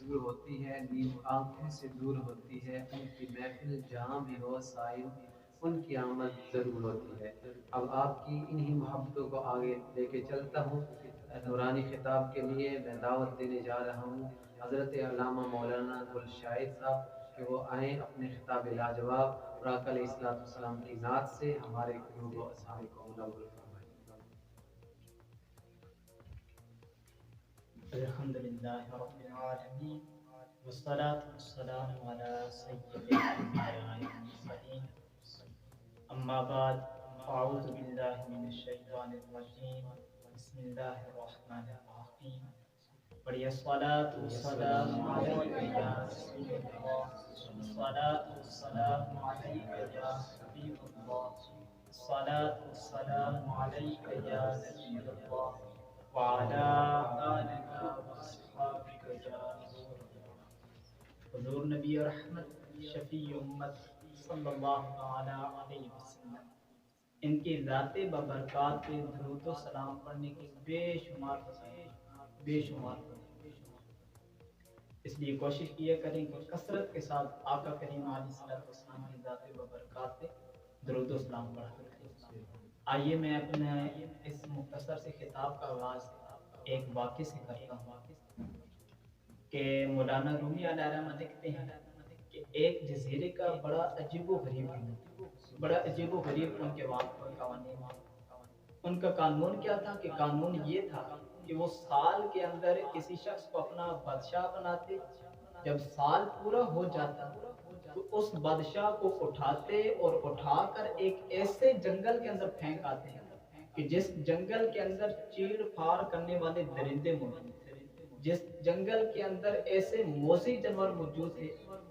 حضور ہوتی ہے نیم آنکھوں سے دور ہوتی ہے، ان کی محفل جہاں بھی ہو سائل ان کی آمد ضرور ہوتی ہے۔ اب آپ کی انہی محبتوں کو آگے لے کے چلتا ہوں۔ نورانی خطاب کے لیے میں دعوت دینے جا رہا ہوں حضرت علامہ مولانا گل شاہد صاحب کہ وہ آئیں اپنے خطاب لاجواب اور آقا علیہ السلام کی نعت سے ہمارے قلوب و اذہان کو منور فرمائیں۔ الحمدللہ رب العالمین والصلاة والسلام علی سید الانبیاء والمرسلین، اما بعد اعوذ باللہ من الشیطان الرجیم، بسم اللہ الرحمن الرحیم۔ پڑھیے الصلاة والسلام علیک یا رسول اللہ، الصلاة والسلام علیک یا حبیب اللہ، الصلاة والسلام علیک یا نبی اللہ وعلى آلك واصحابك يا نور الله۔ حضور نبی رحمت شفیع امت صلی اللہ تعالی علیہ وسلم، ان کی ذات ببرکات پہ درود و سلام پڑھنے کی بے شمار اس لیے کوشش کیا کریں کہ کثرت کے ساتھ آقا کریم علیہ السلام کی ذات ببرکات پہ درود و سلام پڑھا کریں۔ آئیے میں اپنے اس مختصر سے خطاب کا آغاز ایک واقعے سے کرتا ہوں کہ مولانا رومی علیہ الرحمہ لکھتے ہیں کہ ایک جزیرے کا بڑا عجیب و غریب ان کے قوانین، ان کا قانون کیا تھا کہ قانون یہ تھا کہ وہ سال کے اندر کسی شخص کو اپنا بادشاہ بناتے، جب سال پورا ہو جاتا تو اس بادشاہ کو اٹھاتے اور اٹھا کر ایک ایسے جنگل کے اندر پھینک آتے ہیں کہ جس جنگل کے اندر چیڑ پھاڑ کرنے والے درندے موجود تھے، جس جنگل کے اندر ایسے موذی جانور موجود تھے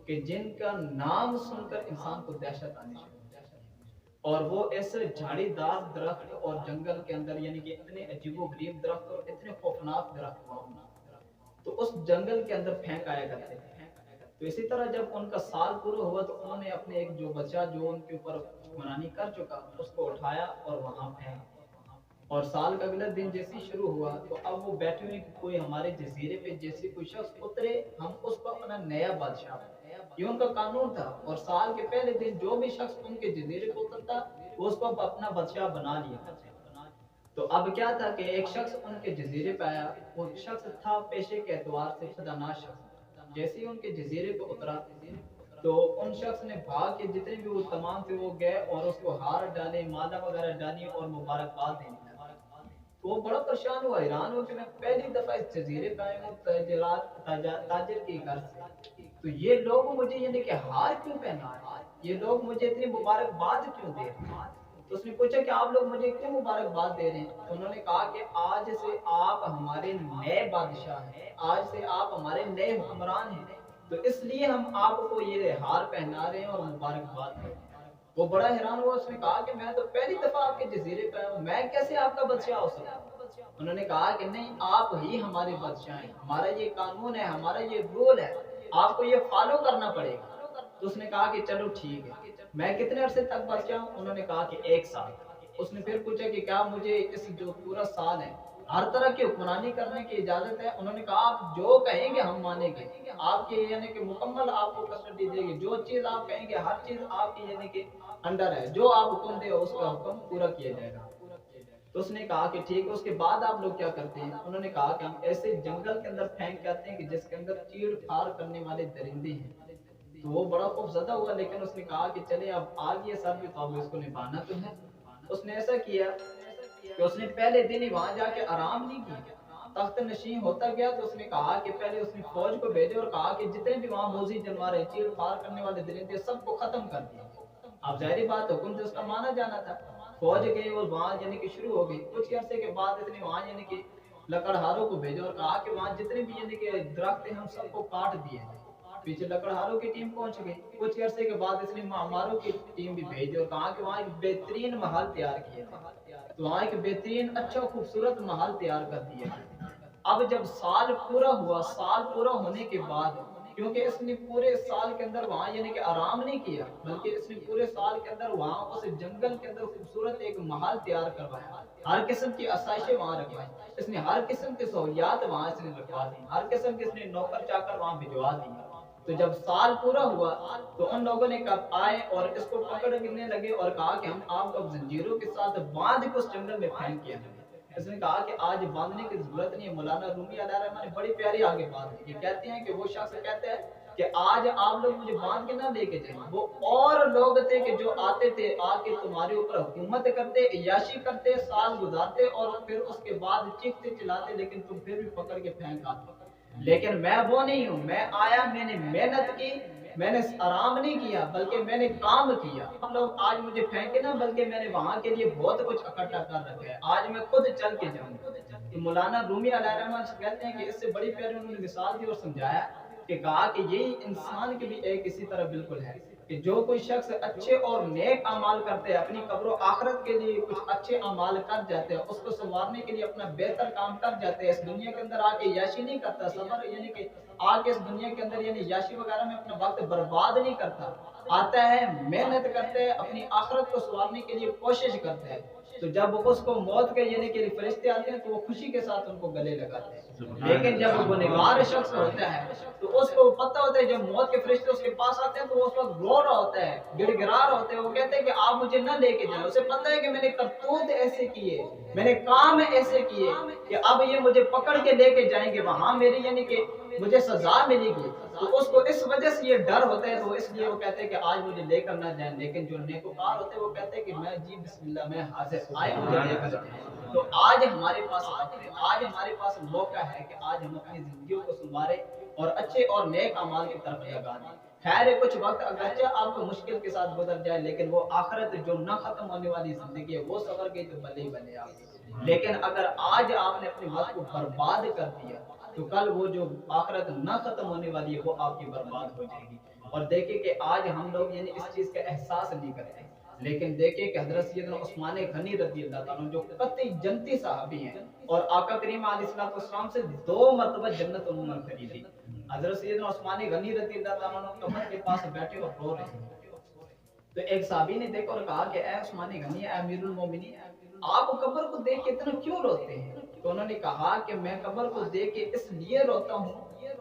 کہ جن کا نام سن کر انسان کو دہشت آنے شروع ہو جاتی ہے، اور وہ ایسے جھاڑی دار درخت اور جنگل کے اندر یعنی کہ اتنے عجیب و غریب درخت اور اتنے خوفناک درخت موجود تو اس جنگل کے اندر پھینک آیا کرتے تھے۔ تو اسی طرح جب ان کا سال پورا ہوا تو انہوں نے اپنے ایک جو بچہ جو ان کے اوپر حکمرانی کر چکا اس کو اٹھایا اور وہاں پھینک، اور سال کا اگلا دن جیسے شروع ہوا تو اب وہ بیٹھے ہوئے کہ کوئی ہمارے جزیرے پہ جیسے کوئی شخص اترے ہم اس کو اپنا نیا بادشاہ بنائیں۔ یہ ان کا قانون تھا، اور سال کے پہلے دن جو بھی شخص ان کے جزیرے پہ اترتا وہ اس کو اپنا بادشاہ بنا لیا کرتے۔ تو اب کیا تھا کہ ایک شخص ان کے جزیرے پہ آیا، وہ شخص تھا پیشے کے اعتبار سے خدانہ شخص، جیسے ہی ان کے جزیرے پہ اترا تو ان شخص نے بھاگ کے جتنے بھی وہ تمام تھے وہ گئے اور اس کو ہار ڈالے، مالا وغیرہ ڈالی اور مبارکباد دینے لگے۔ تو وہ بڑا پریشان ہوا، حیران ہوا کہ میں پہلی دفعہ اس جزیرے پہ آیا ہوں تاجر کے گھر سے، تو یہ لوگ مجھے یعنی کہ ہار کیوں پہنا رہے ہیں، یہ لوگ مجھے اتنی مبارکباد کیوں دے رہے ہیں؟ تو اس نے پوچھا کہ آپ لوگ مجھے کیوں مبارکباد دے رہے ہیں؟ تو انہوں نے کہا کہ آج سے آپ ہمارے نئے بادشاہ ہیں، آج سے آپ ہمارے نئے حکمران ہیں، تو اس لیے ہم آپ کو یہ ہار پہنا رہے ہیں اور مبارکباد دے رہے ہیں۔ وہ بڑا حیران ہوا، اس نے کہا کہ میں تو پہلی دفعہ آپ کے جزیرے پہ ہوں، میں کیسے آپ کا بادشاہ ہو سکتا ہوں؟ انہوں نے کہا کہ نہیں، آپ ہی ہمارے بادشاہ ہیں، ہمارا یہ قانون ہے، ہمارا یہ رول ہے، آپ کو یہ فالو کرنا پڑے گا۔ تو اس نے کہا کہ چلو ٹھیک ہے، میں کتنے عرصے تک بادشاہ ہوں؟ انہوں نے کہا کہ 1 سال۔ اس نے پھر پوچھا کہ کیا مجھے اس جو پورا سال ہے ہر طرح کی حکمرانی کرنے کی اجازت ہے؟ انہوں نے کہا آپ جو کہیں گے ہم مانیں گے، آپ کے یعنی کہ مکمل آپ کو کسٹڈی دے گی، جو چیز آپ کہیں گے ہر چیز آپ کی یعنی کہ انڈر ہے، جو آپ حکم دے اس کا حکم پورا کیا جائے گا۔ تو اس نے کہا کہ ٹھیک ہے، اس کے بعد آپ لوگ کیا کرتے ہیں؟ انہوں نے کہا کہ ہم ایسے جنگل کے اندر پھینک جاتے ہیں کہ جس کے اندر چیڑ پھاڑ کرنے والے درندے ہیں۔ تو وہ بڑا خوف زدہ ہوا، لیکن اس نے کہا کہ چلے اب آ گیا سب بھی تو اب اس کو نبھانا تو ہے۔ اس نے ایسا کیا کہ اس نے پہلے دن ہی وہاں جا کے آرام نہیں کیا، تخت نشین ہوتا گیا۔ تو اس نے کہا کہ پہلے اس نے فوج کو بھیجے اور کہا کہ جتنے بھی وہاں موذی جانور ہیں، چیڑ پھاڑ کرنے والے درندے، سب کو ختم کر دیا۔ اب ظاہری بات حکم سے اس کا مانا جانا تھا۔ فوج گئی اور وہاں یعنی کہ شروع ہو گئی۔ کچھ عرصے کے بعد اس نے وہاں یعنی کہ لکڑہاروں کو بھیجا اور کہا کہ وہاں جتنے بھی یعنی کہ درخت ہیں ہم سب کو کاٹ دیے ہیں۔ پیچھے لکڑہاروں کی ٹیم پہنچ گئی۔ کچھ عرصے کے بعد اس نے معماروں کی ٹیم بھی بھیجی اور کہا کہ وہاں ایک بہترین محل تیار کیے تھے، تو وہاں ایک بہترین اچھا خوبصورت محل تیار کر دیا۔ اب جب سال پورا ہوا، سال پورا ہونے کے بعد کیونکہ اس نے پورے سال کے اندر وہاں یعنی کہ آرام نہیں کیا، بلکہ اس نے پورے سال کے اندر وہاں اس جنگل کے اندر خوبصورت ایک محل تیار کروایا، ہر قسم کی آسائشیں وہاں رکھوائی، اس نے ہر قسم کی سہولیات وہاں اس نے رکھوا دی، ہر قسم کے اس نے نوکر چاکر وہاں بھجوا دیا۔ تو جب سال پورا ہوا تو ان لوگوں نے کب آئے اور اس کو پکڑنے لگے اور کہا کہ ہم آپ کو زنجیروں کے ساتھ باندھ کے اس جنگل میں پھینک کیا۔ اس نے کہا کہ آج باندھنے کی ضرورت نہیں ہے۔ مولانا رومی علیہ الرحمہ نے بڑی پیاری آگے بات کی، کہتے ہیں کہ وہ شخص کہتے ہیں کہ آج آپ لوگ مجھے باندھ کے نہ لے کے جائیں، وہ اور لوگ تھے کہ جو آتے تھے آ کے تمہارے اوپر حکومت کرتے، عیاشی کرتے، سال گزارتے اور پھر اس کے بعد چیختے چلاتے، لیکن تم پھر بھی پکڑ کے پھینک آتے۔ لیکن میں وہ نہیں ہوں، میں آیا، میں نے محنت کی، میں نے آرام نہیں کیا بلکہ میں نے کام کیا۔ ہم لوگ آج مجھے پھینکے نہ، بلکہ میں نے وہاں کے لیے بہت کچھ اکٹھا کر رکھا ہے، آج میں خود چل کے جاؤں۔ تو مولانا رومی علیہ الرحمہ کہتے ہیں کہ اس سے بڑی پیاری انہوں نے مثال دی اور سمجھایا کہ کہا کہ یہی انسان کے بھی ایک اسی طرح بالکل ہے کہ جو کوئی شخص اچھے اور نیک اعمال کرتے ہیں، اپنی قبر و آخرت کے لیے کچھ اچھے اعمال کر جاتے ہیں، اس کو سنوارنے کے لیے اپنا بہتر کام کر جاتے ہیں، اس دنیا کے اندر آ کے یاشی نہیں کرتا، صبر یعنی کہ آ کے اس دنیا کے اندر یعنی یاشی وغیرہ میں اپنا وقت برباد نہیں کرتا، آتا ہے، محنت کرتا ہے، اپنی آخرت کو سنوارنے کے لیے کوشش کرتا ہے، تو جب اس کو موت کے یعنی کہ فرشتے آتے ہیں تو وہ خوشی کے ساتھ ان کو گلے لگاتے ہیں۔ لیکن جب وہ گنہگار شخص ہوتا ہے تو اس کو پتہ ہوتا ہے جب موت کے فرشتے اس کے پاس آتے ہیں تو وہ اس وقت رو رہا ہوتا ہے، گڑ گڑا رہا ہوتا ہے، وہ کہتے ہیں کہ آپ مجھے نہ لے کے جائیں، اسے پتہ ہے کہ میں نے کرتوت ایسے کیے، میں نے کام ایسے کیے کہ اب یہ مجھے پکڑ کے لے کے جائیں گے، وہاں میری یعنی کہ مجھے سزا ملے گی، تو اس کو اس وجہ سے یہ ڈر ہوتا ہے، تو اس لیے وہ کہتے ہیں کہ آج مجھے لے کر نہ جائیں۔ لیکن جو نیکوکار ہوتے ہیں وہ کہتے ہیں کہ میں جی بسم اللہ، میں حاضر، آئے مجھے لے کر جائیں۔ تو آج ہمارے پاس وقت ہے، آج ہمارے پاس موقع ہے کہ آج ہم اپنی زندگیوں کو سنواریں اور اچھے اور نیک اعمال کی طرف لگا دیں۔ خیر ہے، کچھ وقت اگرچہ آپ کو مشکل کے ساتھ گزر جائے، لیکن وہ آخرت جو نہ ختم ہونے والی زندگی ہے وہ سفر گئی تو بھلے ہی بھلے آپ۔ لیکن اگر آج آپ نے اپنے وقت کو برباد کر دیا تو کل وہ جو آخرت نہ ختم ہونے والی ہے وہ آپ کی برباد ہو جائے گی۔ اور دیکھیں کہ آج ہم لوگ یعنی اس چیز کا احساس نہیں کرتے، لیکن دیکھیں کہ حضرت سیدنا عثمان غنی رضی اللہ تعالیٰ عنہ جو قطعی جنتی صحابی ہیں اور آقا کریم علیہ السلام سے 2 مرتبہ جنت انہوں نے خریدی۔ حضرت سیدنا عثمان غنی رضی اللہ تعالیٰ عنہ قبر کے پاس بیٹھے اور رو رہے ہیں، تو ایک صحابی نے دیکھا اور کہا کہ اے عثمان غنی، اے امیر المومنین، آپ قبر کو دیکھ کے اتنا کیوں روتے ہیں؟ تو انہوں نے کہا کہ میں قبر کو دیکھ کے اس لیے روتا ہوں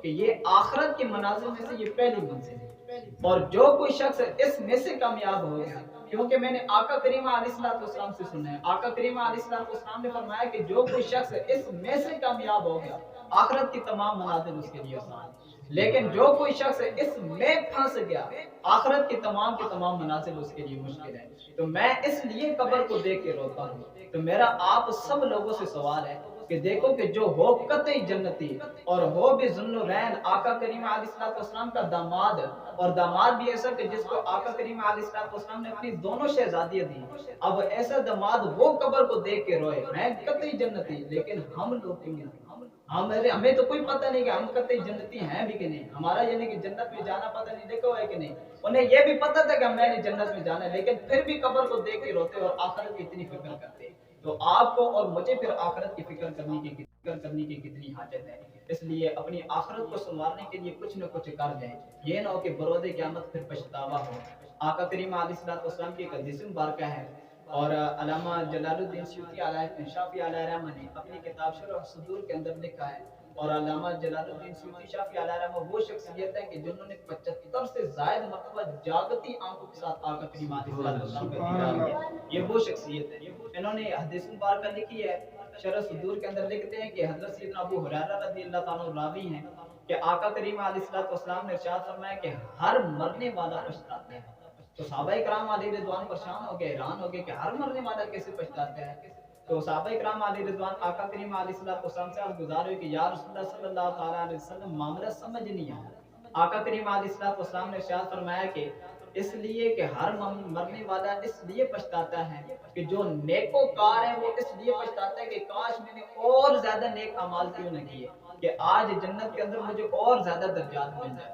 کہ یہ آخرت کے منازل میں سے یہ پہلی منزل ہے، اور جو کوئی شخص اس میں سے کامیاب ہو گیا، کیونکہ میں نے آقا کریم علیہ السلام سے سنا ہے، آقا کریم علیہ السلام نے فرمایا کہ جو کوئی شخص اس میں سے کامیاب ہو گیا آخرت کی تمام منازل اس کے لیے آسان، لیکن جو کوئی شخص اس میں پھنس گیا آخرت کی تمام منازل اس کے لیے مشکل ہے۔ تو میں اس لیے قبر کو دیکھ کے روتا ہوں۔ تو میرا آپ سب لوگوں سے سوال ہے کہ دیکھو کہ جو ہو قطعی جنتی اور ہو بھی ذوالنورین آقا کریم علیہ السلام کا داماد، اور داماد بھی ایسا کہ جس کو آقا کریم علیہ السلام نے اپنی دونوں شہزادیاں دی، اب ایسا داماد وہ قبر کو دیکھ کے روئے، میں قطعی جنتی، لیکن ہم لوگ کیوں نہیں؟ ہمیں تو کوئی پتہ نہیں کہ ہم قطعی جنتی ہیں بھی کہ نہیں، ہمارا یعنی کہ جنت میں جانا پتہ نہیں دیکھا ہوا ہے کہ نہیں، انہیں یہ بھی پتہ تھا کہ میں نے جنت میں جانا ہے، لیکن پھر بھی قبر کو دیکھ کے روتے اور آخرت کی اتنی فکر کرتے۔ تو آپ کو اور مجھے پھر آخرت کی فکر کرنے کی کتنی حاجت ہے؟ اس لیے اپنی آخرت کو سنوارنے کے لیے کچھ نہ کچھ کر جائیں، یہ نہ ہو کہ بروز قیامت پھر پچھتاوا ہو۔ آقا کریم علیہ السلام کی ایک حدیث مبارکہ ہے، اور علامہ جلال الدین سیوطی علیہ شافعی علیہ رحمہ نے اپنی کتاب شرح صدور کے اندر لکھا ہے، اور علامہ جلال الدین سیوطی شافعی علیہ رحمہ وہ شخصیت ہے کہ جنہوں نے 75 سے زائد مرتبہ جاگتی آنکھوں کے ساتھ آقا کریم علیہ السلام کا دیدار کیا، یہ وہ شخصیت ہے۔ انہوں نے حدیث مبارکہ لکھی ہے، شرح صدور کے اندر لکھتے ہیں کہ حضرت سیدنا ابو ہریرہ رضی اللہ تعالیٰ راوی ہیں کہ آقا کریم علیہ السلام نے ارشاد فرمایا کہ ہر مرنے والا پچھتاتا ہے۔ تو صحابہ کرام علیہ رضوان پریشان ہو گئے، حیران ہو گئے کہ ہر مرنے والا کیسے پچھتاتا ہے؟ تو صحابہ کرام علیہ رضوان آقا کریم علیہ السلام سے عرض گزار ہوئی کہ یا رسول اللہ صلی اللہ تعالیٰ علیہ وسلم معاملہ سمجھ نہیں آیا۔ آقا کریم علیہ السلام نے ارشاد فرمایا کہ اس لیے کہ ہر مرنے والا اس لیے پچھتاتا ہے کہ جو نیکوکار ہے وہ اس لیے پچھتاتا ہے کہ کاش میں نے اور زیادہ نیک اعمال کیوں نہ کیے کہ آج جنت کے اندر مجھے اور زیادہ درجات مل جائے۔